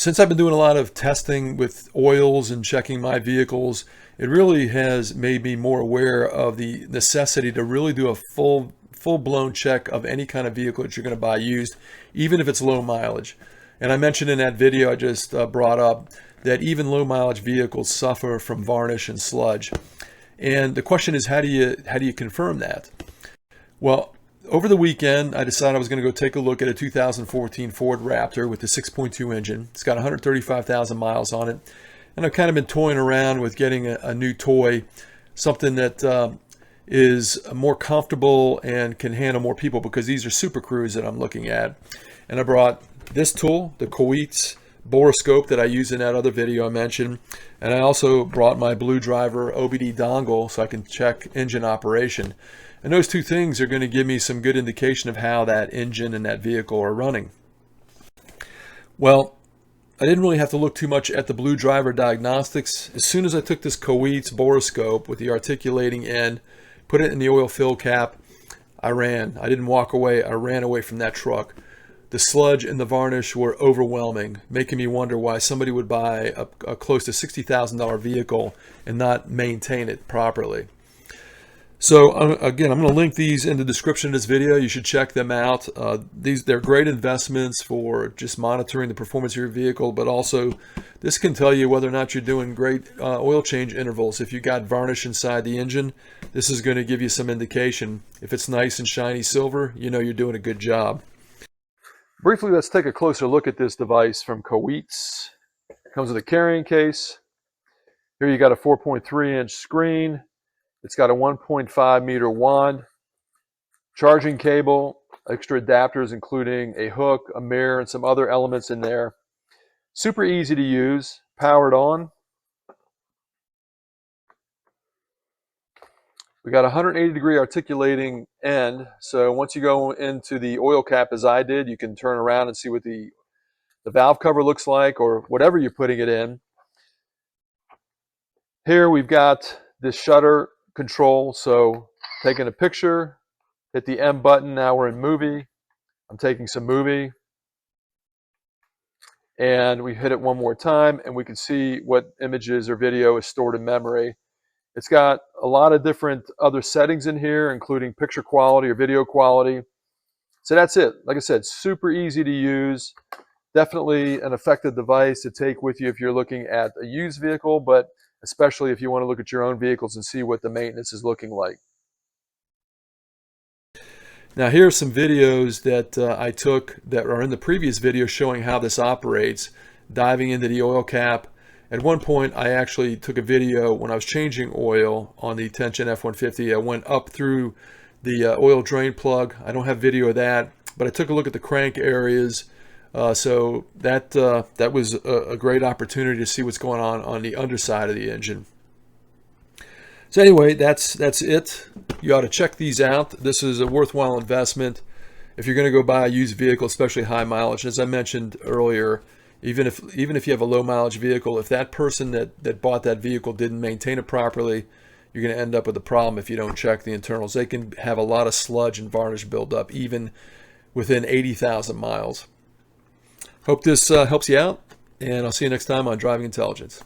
Since I've been doing a lot of testing with oils and checking my vehicles, it really has made me more aware of the necessity to really do a full-blown check of any kind of vehicle that you're going to buy used, even if it's low mileage. And I mentioned in that video I just brought up that even low mileage vehicles suffer from varnish and sludge. And the question is, how do you confirm that? Well, over the weekend, I decided I was going to go take a look at a 2014 Ford Raptor with the 6.2 engine. It's got 135,000 miles on it. And I've kind of been toying around with getting a new toy, something that is more comfortable and can handle more people, because these are Super Cruise that I'm looking at. And I brought this tool, the KAIWEETS Borescope that I used in that other video I mentioned. And I also brought my BlueDriver OBD dongle so I can check engine operation. And those two things are going to give me some good indication of how that engine and that vehicle are running. Well, I didn't really have to look too much at the BlueDriver diagnostics. As soon as I took this KAIWEETS Borescope with the articulating end, put it in the oil fill cap, I ran. I didn't walk away. I ran away from that truck. The sludge and the varnish were overwhelming, making me wonder why somebody would buy a close to $60,000 vehicle and not maintain it properly. So again, I'm going to link these in the description of this video. You should check them out. They're great investments for just monitoring the performance of your vehicle, but also this can tell you whether or not you're doing great oil change intervals. If you got varnish inside the engine, this is going to give you some indication. If it's nice and shiny silver, you know you're doing a good job. Briefly, let's take a closer look at this device from KAIWEETS. It comes with a carrying case. Here you got a 4.3-inch screen. It's got a 1.5 meter wand, charging cable, extra adapters including a hook, a mirror, and some other elements in there. Super easy to use, powered on. We got a 180-degree articulating end, so once you go into the oil cap as I did, you can turn around and see what the valve cover looks like, or whatever you're putting it in. Here we've got this shutter control, so taking a picture, hit the M button. Now we're in movie. I'm taking some movie, and we hit it one more time and we can see what images or video is stored in memory. It's got a lot of different other settings in here, including picture quality or video quality. So that's it. Like I said, super easy to use. Definitely an effective device to take with you if you're looking at a used vehicle, but especially if you want to look at your own vehicles and see what the maintenance is looking like. Now here are some videos that I took that are in the previous video showing how this operates, diving into the oil cap. At one point I actually took a video when I was changing oil on the Tension F-150. I went up through the oil drain plug. I don't have video of that, but I took a look at the crank areas. So that was a great opportunity to see what's going on the underside of the engine. So anyway, that's it. You ought to check these out. This is a worthwhile investment if you're going to go buy a used vehicle, especially high mileage. As I mentioned earlier, even if you have a low mileage vehicle, if that person that bought that vehicle didn't maintain it properly, you're going to end up with a problem if you don't check the internals. They can have a lot of sludge and varnish buildup even within 80,000 miles. Hope this helps you out, and I'll see you next time on Driving Intelligence.